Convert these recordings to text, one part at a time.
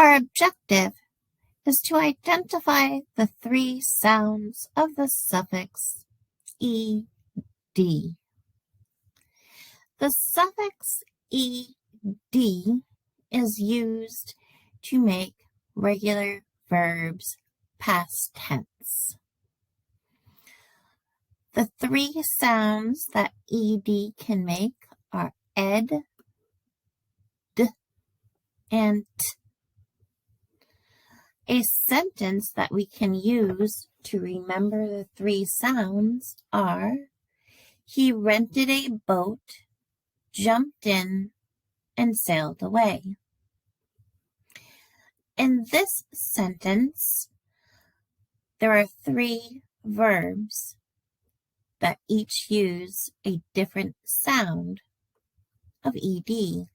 Our objective is to identify the three sounds of the suffix ed. The suffix ed is used to make regular verbs past tense. The three sounds that ed can make are ed, d, and t. A sentence that we can use to remember the three sounds are: he rented a boat, jumped in, and sailed away. In this sentence, there are three verbs that each use a different sound of ed.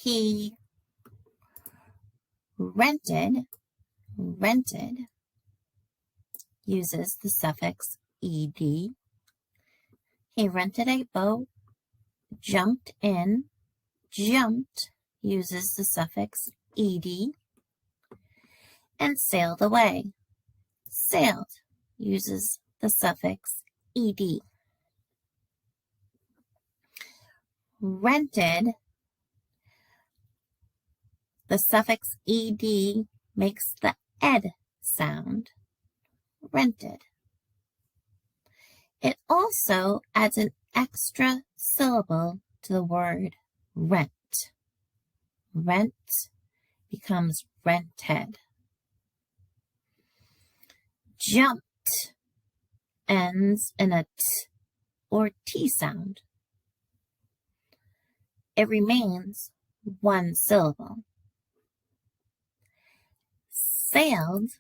He rented uses the suffix ed. He rented a boat, jumped in, jumped uses the suffix ed, and sailed away. Sailed uses the suffix ed. Rented, the suffix ed makes the ed sound, rented. It also adds an extra syllable to the word rent. Rent becomes rented. Jumped ends in a t or t sound. It remains one syllable. Sailed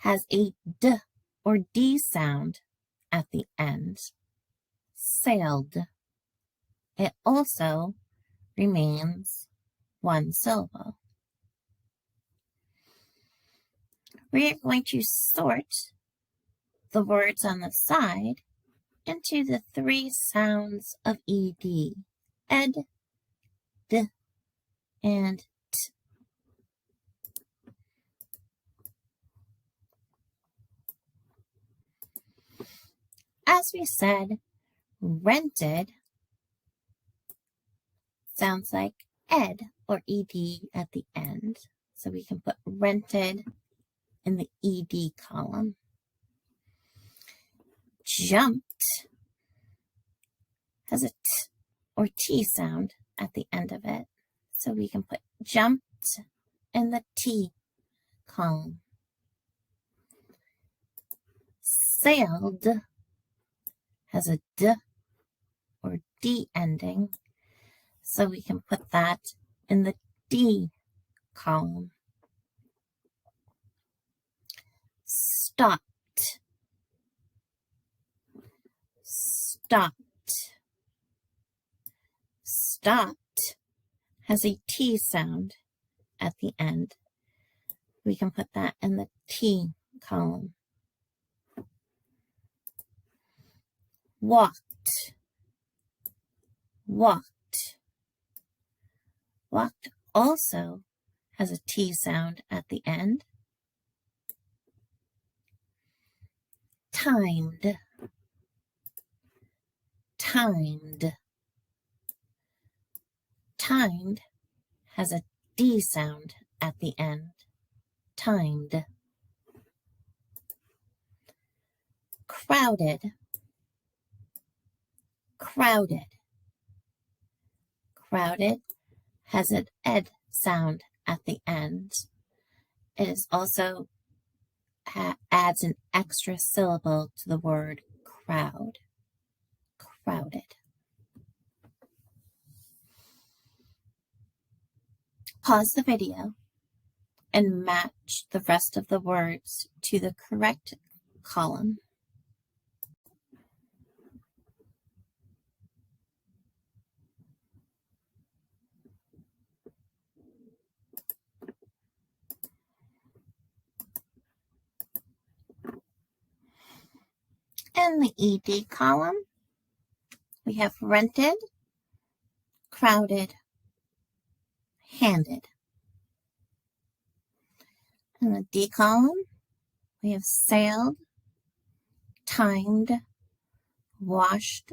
has a d or d sound at the end. Sailed. It also remains one syllable. We are going to sort the words on the side into the three sounds of ed: ed, d, and t. As we said, rented sounds like ed or ed at the end. So we can put rented in the ed column. Jumped has a t or t sound at the end of it. So we can put jumped in the t column. Sailed has a d or d ending. So we can put that in the d column. Stopped. Stopped. Stopped has a t sound at the end. We can put that in the t column. Walked. Walked. Walked also has a t sound at the end. Timed. Timed. Timed has a d sound at the end. Timed. Crowded. Crowded. Crowded has an ed sound at the end. It is also adds an extra syllable to the word crowd. Crowded. Pause the video and match the rest of the words to the correct column. In the ED column, we have rented, crowded, handed. In the D column, we have sailed, timed, washed,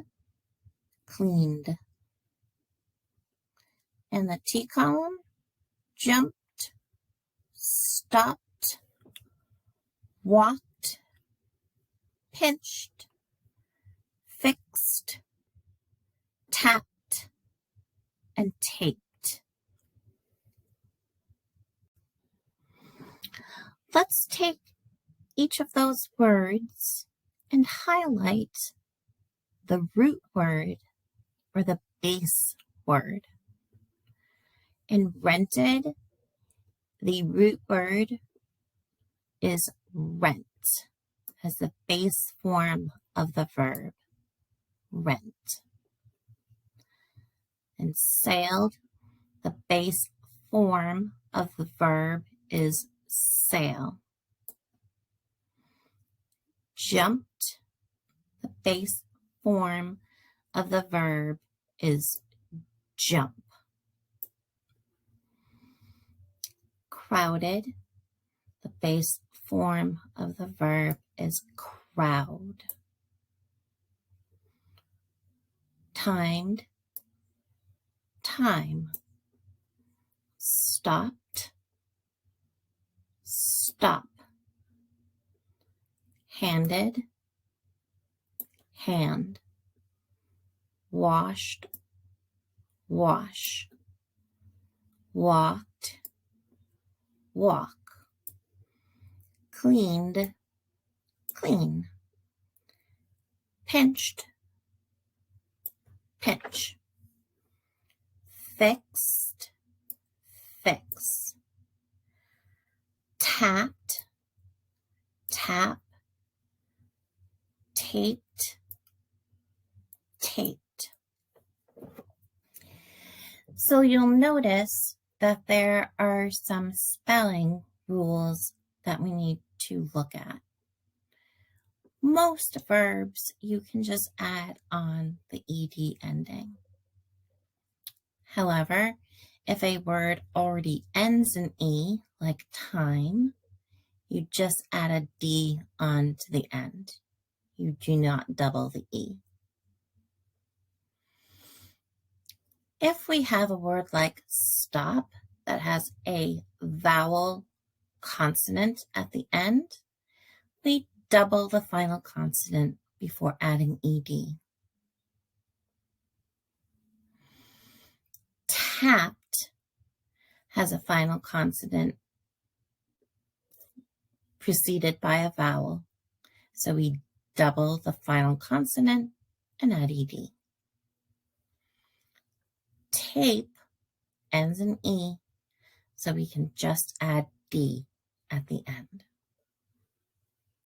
cleaned. In the T column, jumped, stopped, walked, pinched, fixed, tapped, and taped. Let's take each of those words and highlight the root word or the base word. In rented, the root word is rent as the base form of the verb, rent. In sailed, the base form of the verb is sail. Jumped, the base form of the verb is jump. Crowded, the base form of the verb is crowd. Timed, time. Stopped, stop. Handed, hand. Washed, wash. Walked, walk. Cleaned, clean. Pinched, pinch. Fixed, fix. Tapped, tap. Taped, taped. So you'll notice that there are some spelling rules that we need to look at. Most verbs you can just add on the ed ending. However, if a word already ends in e, like time, you just add a d on to the end. You do not double the e. If we have a word like stop that has a vowel consonant at the end, we double the final consonant before adding ed. Tapped has a final consonant preceded by a vowel, so we double the final consonant and add ed. Tape ends in e, so we can just add d at the end.